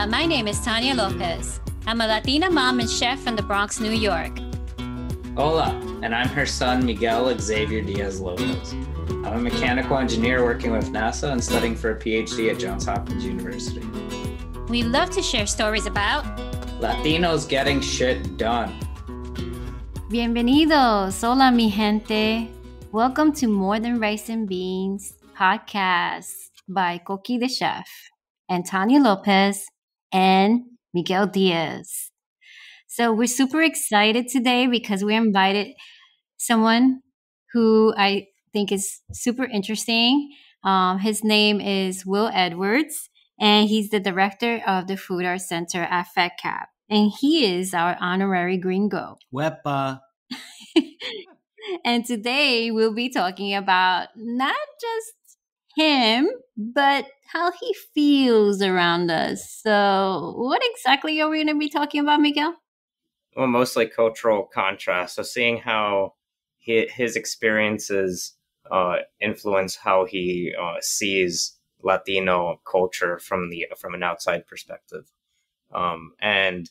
Hola, my name is Tania Lopez. I'm a Latina mom and chef from the Bronx, New York. Hola, and I'm her son, Miguel Xavier Diaz Lopez. I'm a mechanical engineer working with NASA and studying for a PhD at Johns Hopkins University. We love to share stories about Latinos getting shit done. Bienvenidos. Hola, mi gente. Welcome to More Than Rice and Beans podcast by Coqui the Chef and Tania Lopez and Miguel Diaz. So we're super excited today because we invited someone who I think is super interesting. His name is Will Edwards, and he's the director of the Food Arts Center at Fedcap. And he is our honorary Gringo. Wepa. And today we'll be talking about not just him, but how he feels around us. So what exactly are we going to be talking about, Miguel? Well, mostly cultural contrast. So seeing how his experiences influence how he sees Latino culture from an outside perspective. And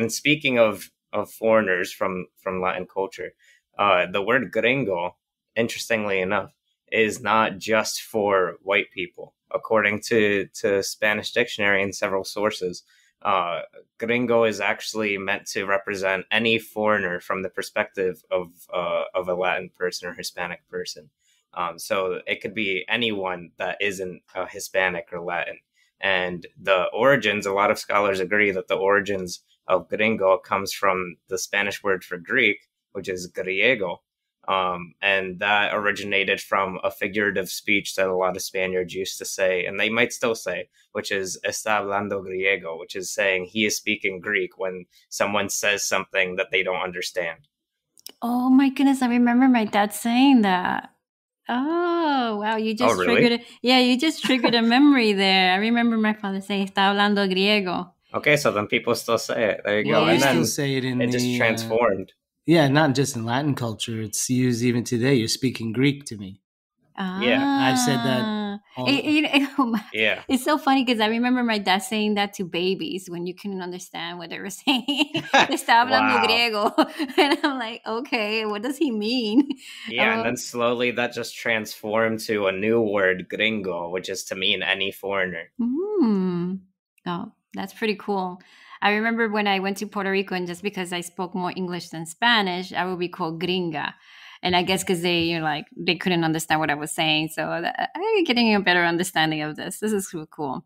speaking of foreigners from Latin culture, the word gringo, interestingly enough, is not just for white people. According to Spanish dictionary and several sources, gringo is actually meant to represent any foreigner from the perspective of a Latin person or Hispanic person. So it could be anyone that isn't Hispanic or Latin. And the origins, a lot of scholars agree that the origins of gringo comes from the Spanish word for Greek, which is griego. And that originated from a figurative speech that a lot of Spaniards used to say, and they might still say, which is está hablando griego, which is saying he is speaking Greek when someone says something that they don't understand. Oh my goodness, I remember my dad saying that. Oh, wow, you just triggered it. Yeah, you just triggered a memory there. I remember my father saying, está hablando griego. Okay, so then people still say it. There you go. And then still say it in just transformed. Yeah, not just in Latin culture. It's used even today. You're speaking Greek to me. Yeah. I've said that. Yeah. It's so funny because I remember my dad saying that to babies when you couldn't understand what they were saying. Está hablando griego. And I'm like, okay, what does he mean? Yeah, and then slowly that just transformed to a new word, gringo, which is to mean any foreigner. Oh, that's pretty cool. I remember when I went to Puerto Rico, and just because I spoke more English than Spanish, I would be called gringa. And I guess because they couldn't understand what I was saying. So I'm getting a better understanding of this. This is super cool.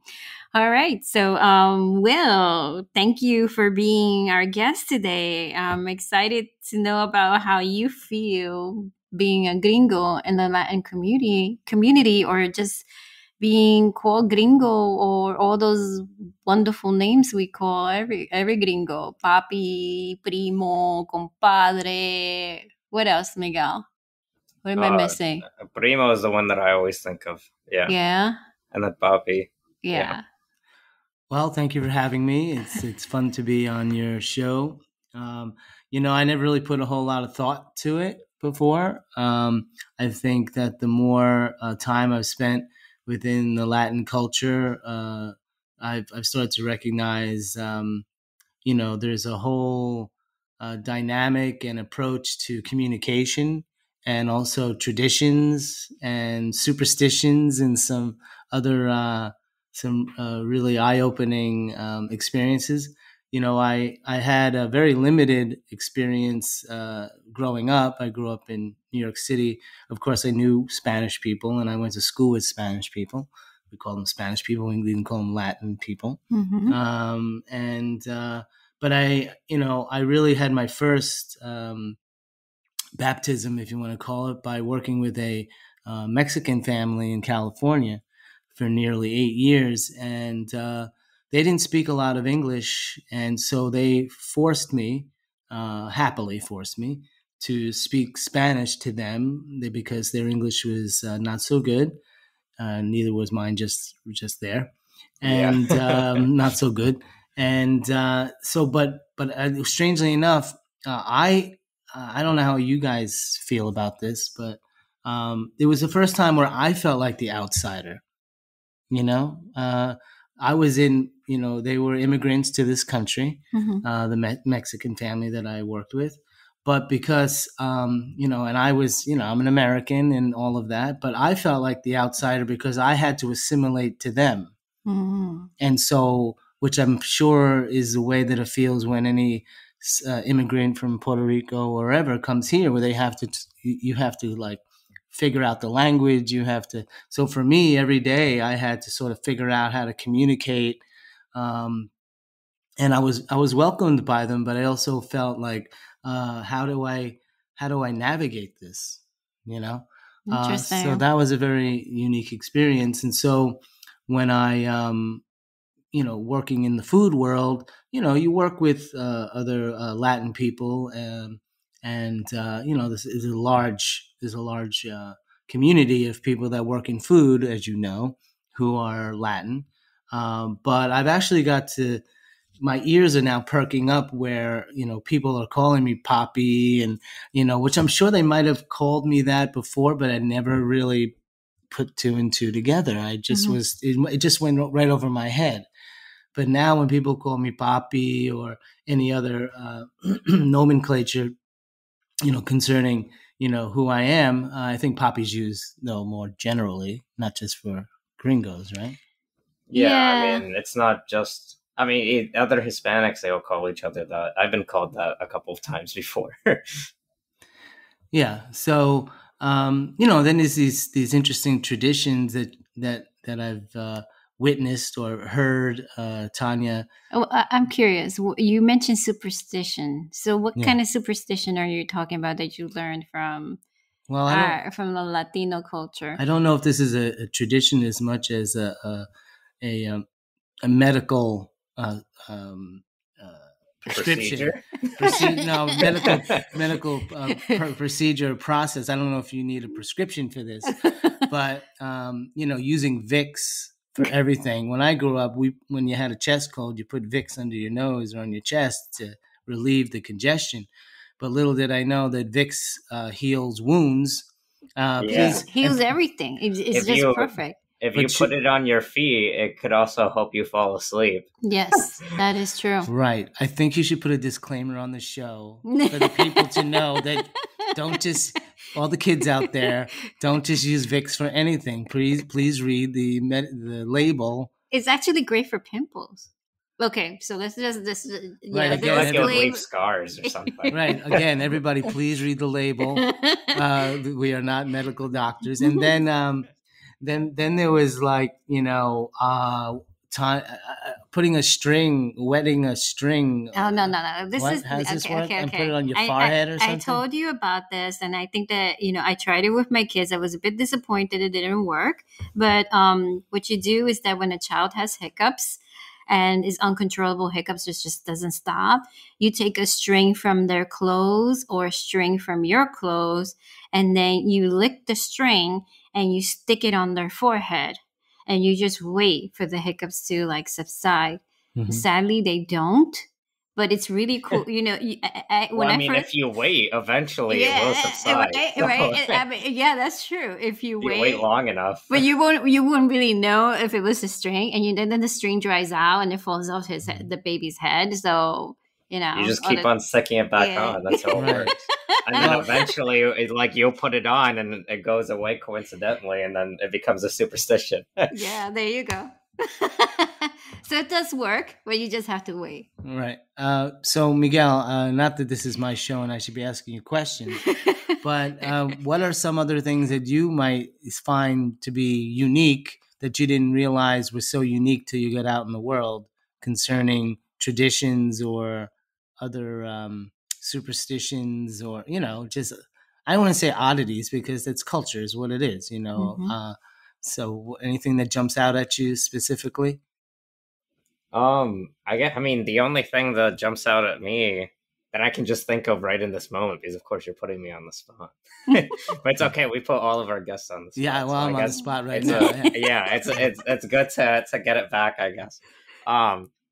All right. So, Will, thank you for being our guest today. I'm excited to know about how you feel being a gringo in the Latin community, or just being called gringo, or all those wonderful names we call every gringo. Papi, primo, compadre. What else, Miguel? What am I missing? Primo is the one that I always think of. Yeah. Yeah. And then papi. Yeah. Well, thank you for having me. It's fun to be on your show. I never really put a whole lot of thought to it before. I think that the more time I've spent within the Latin culture, I've started to recognize, there's a whole dynamic and approach to communication, and also traditions and superstitions, and some other really eye-opening experiences. I had a very limited experience growing up. I grew up in New York City. Of course, I knew Spanish people, and I went to school with Spanish people. We called them Spanish people. We didn't call them Latin people. Mm-hmm. But I really had my first baptism, if you want to call it, by working with a Mexican family in California for nearly 8 years. And they didn't speak a lot of English. And so they happily forced me to speak Spanish to them, because their English was not so good. Neither was mine, just there. And not so good. And but strangely enough, I don't know how you guys feel about this, but it was the first time where I felt like the outsider. I was in, they were immigrants to this country, Mhm. the Mexican family that I worked with. But because, and I was, I'm an American and all of that, but I felt like the outsider because I had to assimilate to them. Mhm. And so, which I'm sure is the way that it feels when any immigrant from Puerto Rico or wherever comes here, where you have to like figure out the language. So for me, every day I had to sort of figure out how to communicate. And I was welcomed by them, but I also felt like, how do I navigate this? So Interesting. that was a very unique experience. And so when I, working in the food world, you work with other Latin people, and there's a large community of people that work in food, as you know, who are Latin. But I've actually my ears are now perking up where, people are calling me Poppy, and, which I'm sure they might have called me that before, but I never really put two and two together. I just Mhm. it just went right over my head. But now when people call me Poppy or any other nomenclature, concerning, who I am, I think Poppy's used, though, more generally, not just for gringos, right? Yeah, I Yeah. mean, it's not just. I mean, other Hispanics, they all call each other that. I've been called that a couple of times before. Yeah. So, then there's these interesting traditions that I've witnessed or heard, Tanya. Oh, I'm curious. You mentioned superstition. So, what Yeah. kind of superstition are you talking about that you learned from Well, from the Latino culture? I don't know if this is a tradition as much as a medical prescription. Procedure? Medical procedure process. I don't know if you need a prescription for this, but using Vicks for everything. When I grew up, when you had a chest cold, you put Vicks under your nose or on your chest to relieve the congestion. But little did I know that Vicks heals wounds. Yeah. Heals everything. It's If just you perfect. if you put it on your feet, it could also help you fall asleep. Yes, that is true. Right. I think you should put a disclaimer on the show for the people to know that all the kids out there, don't just use Vicks for anything. Please read the label. It's actually great for pimples. Okay, so let's just this. Right, I feel like it would again, leave scars or something. Right. Again, everybody, please read the label. We are not medical doctors. And then there was like, wetting a string. Oh no! This What? is How's this work? okay. And put it on your forehead or something? I told you about this, and I think that I tried it with my kids. I was a bit disappointed it didn't work. But what you do is that when a child has hiccups and is uncontrollable hiccups, just doesn't stop, you take a string from their clothes or a string from your clothes, and then you lick the string and you stick it on their forehead. And you just wait for the hiccups to like subside. Mhm. Sadly, they don't, but it's really cool. If you wait, eventually it will subside. Right. I mean, yeah, that's true. If you wait long enough, but you won't really know if it was a string, and then the string dries out and it falls off the baby's head. So you just keep on sticking it back on. That's how it works. And then eventually, you'll put it on, and it goes away coincidentally, and then it becomes a superstition. Yeah, there you go. So it does work, but you just have to wait. Right. So Miguel, not that this is my show and I should be asking you questions, but what are some other things that you might find to be unique that you didn't realize were so unique till you got out in the world concerning traditions or other superstitions, or just, I don't want to say oddities because it's culture is what it is, Mm-hmm. So anything that jumps out at you specifically? I mean, the only thing that jumps out at me that I can just think of right in this moment, because of course you're putting me on the spot, but it's okay. We put all of our guests on the spot. Yeah, well, I'm on the spot right now. It's good to get it back, I guess.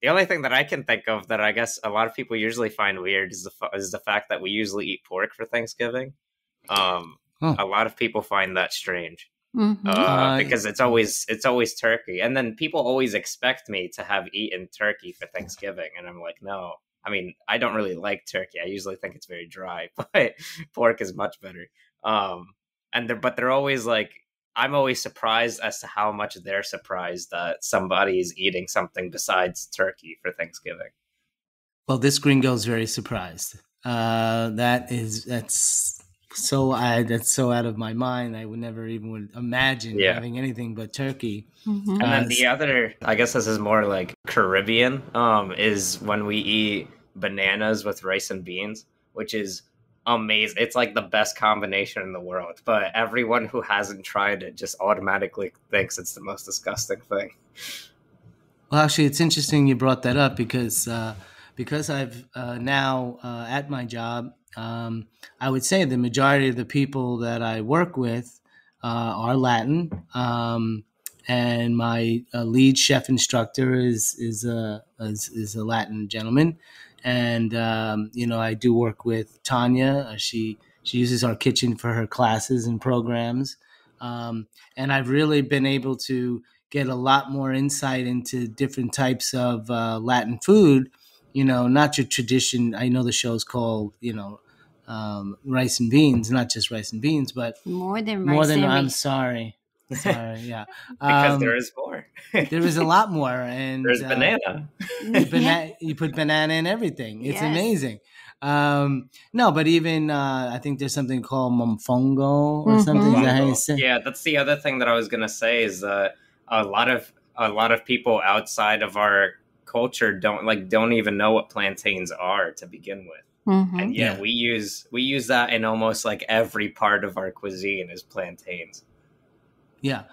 The only thing that I can think of that I guess a lot of people usually find weird is the fact that we usually eat pork for Thanksgiving. A lot of people find that strange. because it's always turkey, and then people always expect me to have eaten turkey for Thanksgiving, and I'm like, no. I mean, I don't really like turkey. I usually think it's very dry, but pork is much better. But they're always like, I'm always surprised as to how much they're surprised that somebody is eating something besides turkey for Thanksgiving. Well, this gringo is very surprised. That's so out of my mind. I would never even would imagine having anything but turkey. Mm-hmm. And then the other, I guess this is more like Caribbean, is when we eat bananas with rice and beans, which is amazing. It's like the best combination in the world, but everyone who hasn't tried it just automatically thinks it's the most disgusting thing. Well, actually, it's interesting you brought that up because I've now at my job, I would say the majority of the people that I work with are Latin, and my lead chef instructor is a Latin gentleman, and I do work with Tania. She uses our kitchen for her classes and programs, and I've really been able to get a lot more insight into different types of Latin food. Not your tradition. I know the show's called, rice and beans, not just rice and beans, but more than I'm sorry, yeah, because there is more. There is a lot more, and there's banana. You put banana in everything. It's amazing. No, but even I think there's something called momfongo or something. Is that how you say? Yeah, that's the other thing that I was gonna say is that a lot of people outside of our culture don't even know what plantains are to begin with. Mm-hmm. And we use that in almost like every part of our cuisine is plantains. Yeah.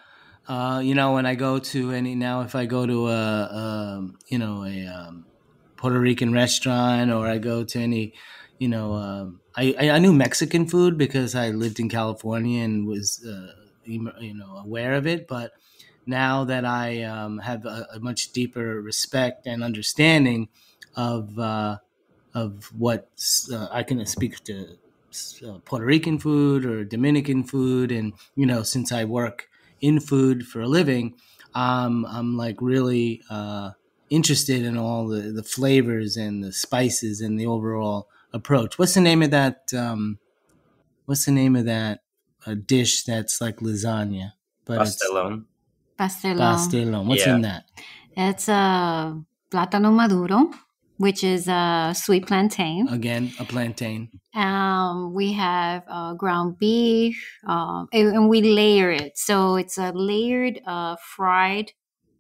When I go to if I go to a Puerto Rican restaurant, or I go to any, I knew Mexican food because I lived in California and was, aware of it. But now that I have a much deeper respect and understanding of what I can speak to Puerto Rican food or Dominican food, and since I work in food for a living, I'm like really interested in all the flavors and the spices and the overall approach. What's the name of that? Dish that's like lasagna, but Pastelón. Pastelón. What's in that? It's a plátano maduro, which is a sweet plantain. Again, a plantain. We have ground beef, and we layer it. So it's a layered fried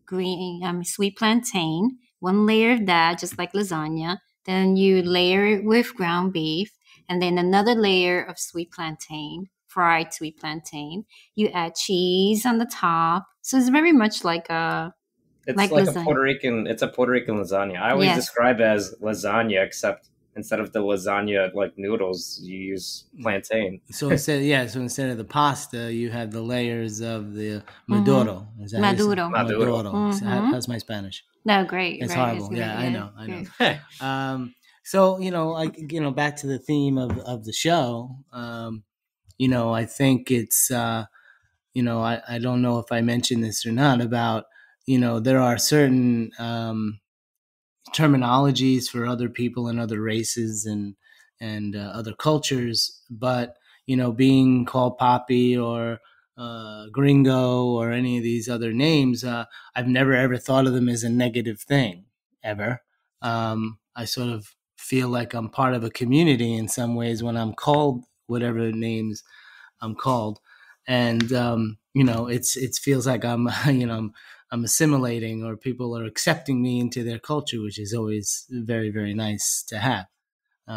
sweet plantain. One layer of that, just like lasagna. Then you layer it with ground beef, and then another layer of sweet plantain, fried sweet plantain. You add cheese on the top. So it's very much like a... It's like a Puerto Rican. It's a Puerto Rican lasagna. I always describe it as lasagna, except instead of the lasagna like noodles, you use plantain. So instead of the pasta, you have the layers of the maduro. Mm-hmm. Is that Maduro. Mm-hmm. So how's my Spanish? No, great. It's right. horrible. It's I know. So back to the theme of the show. I think it's I don't know if I mentioned this or not about. There are certain terminologies for other people and other races and other cultures, but being called Papi or Gringo or any of these other names, I've never ever thought of them as a negative thing ever. I sort of feel like I'm part of a community in some ways when I'm called whatever names I'm called, and it feels like I'm I'm assimilating, or people are accepting me into their culture, which is always very, very nice to have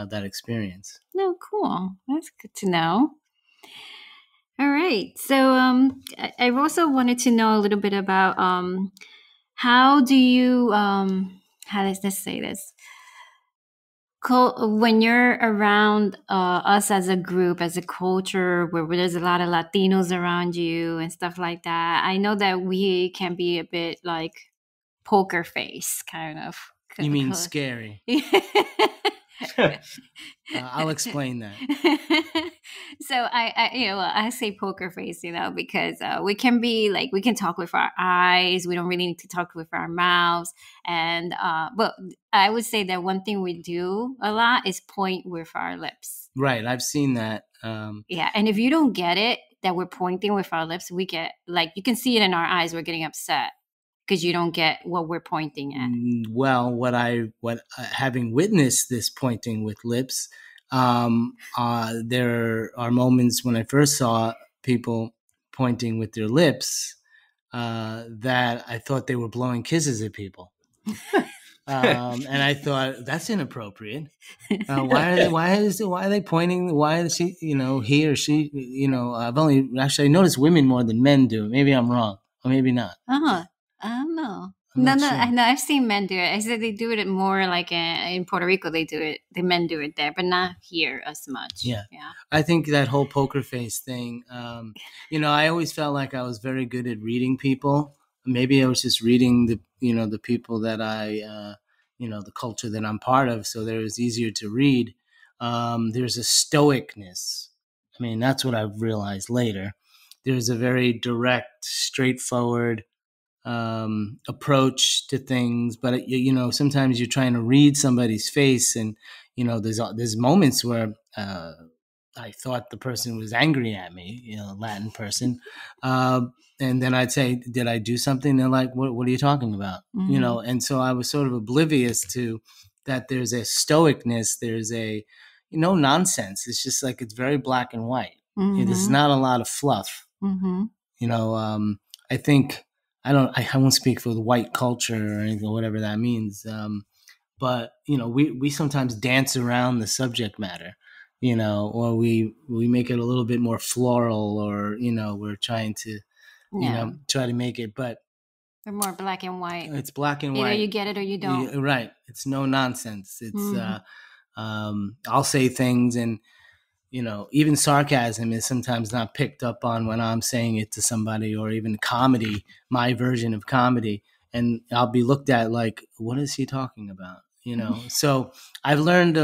that experience. No, cool. That's good to know. All right. So I also wanted to know a little bit about how do you, how does this say this? When you're around us as a group, as a culture, where there's a lot of Latinos around you and stuff like that, I know that we can be a bit like poker face, kind of. You mean scary? I'll explain that. So I say poker face, because we can be like, we can talk with our eyes. We don't really need to talk with our mouths. And but I would say that one thing we do a lot is point with our lips. Right. I've seen that. Yeah. And if you don't get it, that we're pointing with our lips, we get, like, you can see it in our eyes. We're getting upset because you don't get what we're pointing at. Well, having witnessed this pointing with lips, there are moments when I first saw people pointing with their lips that I thought they were blowing kisses at people. And I thought, that's inappropriate. Why are they pointing? Why is she, he or she, I noticed women more than men do. Maybe I'm wrong, or maybe not. I don't know. I'm not No, sure. I know. I've seen men do it. I said they do it more like in Puerto Rico. They do it. The men do it there, but not here as much. Yeah. I think that whole poker face thing. I always felt like I was very good at reading people. Maybe I was just reading the people that I, the culture that I'm part of. So there was easier to read. There's a stoicness. I mean, that's what I've realized later. There's a very direct, straightforward approach to things, but sometimes you're trying to read somebody's face, and there's moments where I thought the person was angry at me, Latin person, and then I'd say, "Did I do something?" They're like, "What are you talking about?" Mm-hmm. And so I was sort of oblivious to that. There's a stoicness. There's a nonsense. It's just like, it's very black and white. Mm-hmm. There's not a lot of fluff. Mm-hmm. I think. I won't speak for the white culture or anything, whatever that means. But we sometimes dance around the subject matter, or we make it a little bit more floral, or we're trying to, try to make it, but we're more black and white. It's black and white. Either you get it or you don't. Right. It's no nonsense. It's I'll say things, and even sarcasm is sometimes not picked up on when I'm saying it to somebody, or even comedy, my version of comedy. And I'll be looked at like, what is he talking about? So I've learned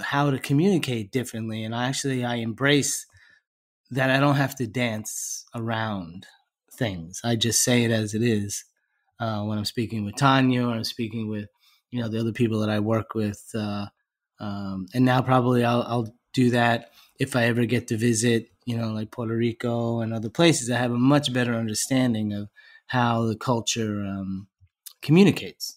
how to communicate differently. And I embrace that I don't have to dance around things. I just say it as it is. When I'm speaking with Tania, or I'm speaking with, the other people that I work with. And now probably I'll do that if I ever get to visit, like Puerto Rico and other places. I have a much better understanding of how the culture communicates.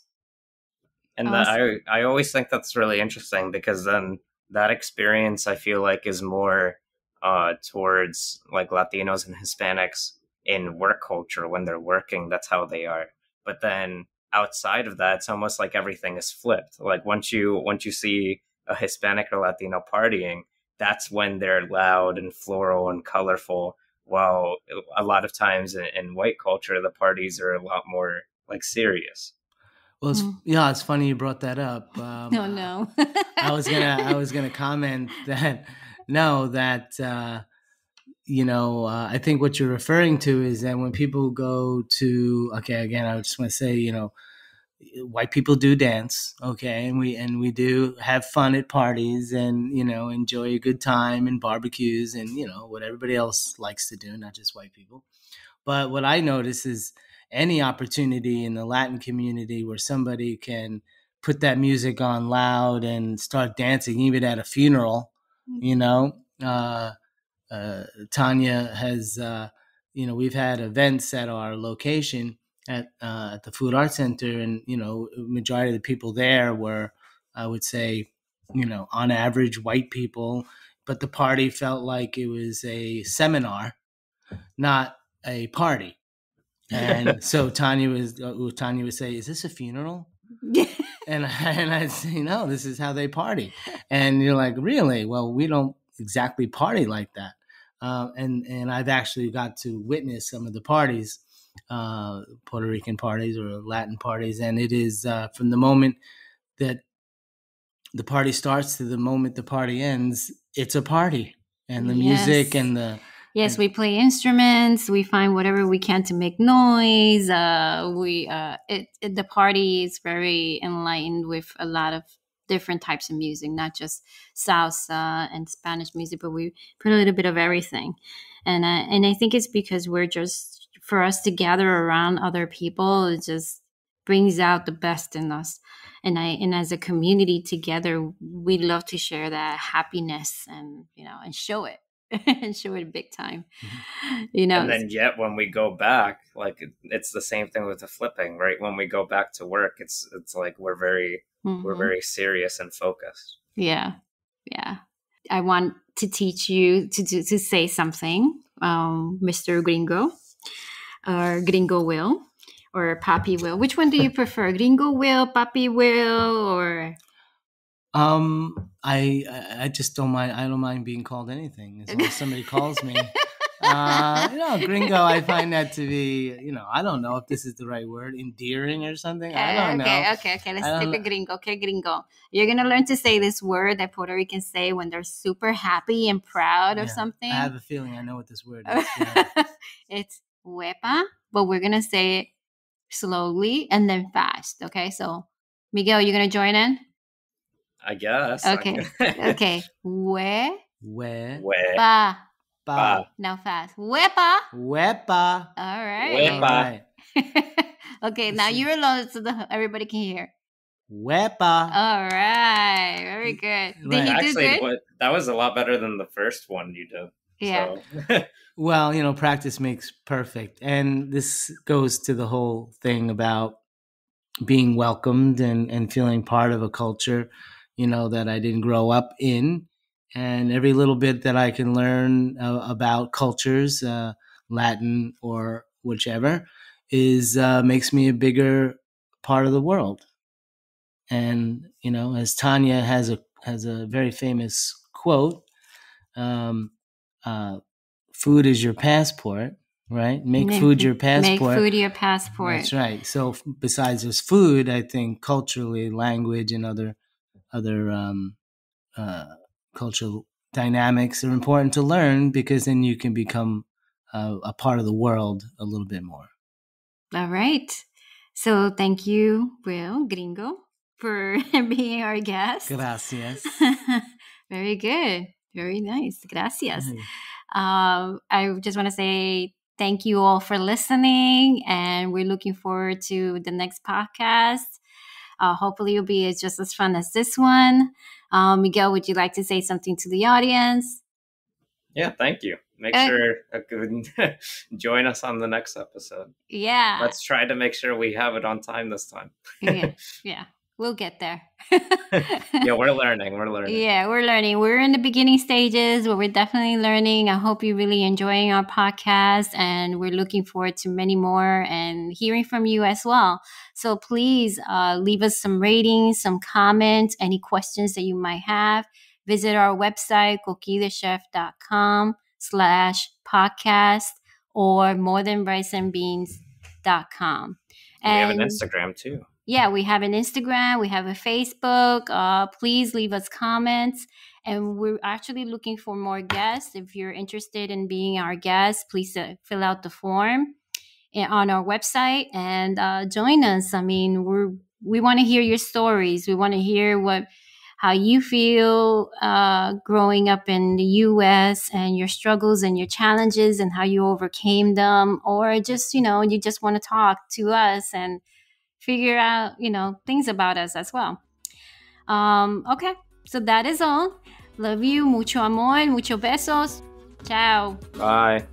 And I always think that's really interesting, because then that experience, I feel like, is more towards like Latinos and Hispanics in work culture. When they're working, that's how they are. But then outside of that, it's almost like everything is flipped. Like once you see a Hispanic or Latino partying, that's when they're loud and floral and colorful. While a lot of times in white culture, the parties are a lot more like serious. Well, it's funny you brought that up. No. I was gonna comment that I think what you're referring to is that when people go to, again, I just want to say, white people do dance, and we do have fun at parties, and enjoy a good time and barbecues, and what everybody else likes to do, not just white people. But what I notice is any opportunity in the Latin community where somebody can put that music on loud and start dancing, even at a funeral, Tania has, we've had events at our location at the Food Arts Center, and majority of the people there were, I would say, on average, white people, but the party felt like it was a seminar, not a party. And so Tania would say, "Is this a funeral?" and I'd say, "No, this is how they party." And you're like, "Really? Well, we don't exactly party like that." And I've actually got to witness some of the parties, Puerto Rican parties or Latin parties, and it is from the moment that the party starts to the moment the party ends, it's a party, and the music and the we play instruments. We find whatever we can to make noise. The party is very enlightened with a lot of different types of music, not just salsa and Spanish music, but we put a little bit of everything. And I think it's because we're just, for us to gather around other people, it just brings out the best in us. And as a community together, we love to share that happiness and, and show it. And show it big time. And then yet when we go back, like it's the same thing with the flipping, right? When we go back to work, it's like we're very serious and focused. Yeah. I want to teach you to say something, Mr. Gringo, or Gringo Will, or Papi Will. Which one do you prefer? Gringo Will, Papi Will, or? I just don't mind. I don't mind being called anything as long as somebody calls me. Gringo, I find that to be, I don't know if this is the right word, endearing or something. I don't know. Okay. Let's stick with Gringo. Okay, Gringo. You're going to learn to say this word that Puerto Ricans say when they're super happy and proud of something. I have a feeling I know what this word is. Yeah. It's huepa, but we're going to say it slowly and then fast. Okay, so Miguel, you're going to join in? I guess. Okay. Okay. Pa. Now fast. Huepa. All right. Huepa. All right. Okay, now you're alone so everybody can hear. Huepa. All right. Very good. Did he do good? That was a lot better than the first one you did. Yeah. So. Well, practice makes perfect. And this goes to the whole thing about being welcomed and feeling part of a culture, that I didn't grow up in. And every little bit that I can learn about cultures, Latin or whichever, makes me a bigger part of the world. And, as Tanya has a very famous quote, food is your passport, right? Make food your passport. Make food your passport. That's right. So besides just food, I think culturally, language and other cultural dynamics are important to learn, because then you can become a part of the world a little bit more. All right. So thank you, Will, Gringo, for being our guest. Gracias. Very good. Very nice. Gracias. I just want to say thank you all for listening, and we're looking forward to the next podcast. Hopefully it'll be just as fun as this one. Miguel, would you like to say something to the audience? Yeah, thank you. Make sure you join us on the next episode. Yeah. Let's try to make sure we have it on time this time. Yeah. We'll get there. Yeah, we're learning. Yeah, we're learning. We're in the beginning stages, but we're definitely learning. I hope you're really enjoying our podcast, and we're looking forward to many more and hearing from you as well. So please leave us some ratings, some comments, any questions that you might have. Visit our website, coquillethechef.com/podcast or morethanriceandbeans.com. We have an Instagram too. Yeah, we have an Instagram. We have a Facebook. Please leave us comments. And we're actually looking for more guests. If you're interested in being our guest, please fill out the form on our website and join us. I mean, we want to hear your stories. We want to hear how you feel growing up in the U.S. and your struggles and your challenges and how you overcame them. Or just, you just want to talk to us and figure out, things about us as well. Okay, so that is all. Love you. Mucho amor. Mucho besos. Ciao. Bye.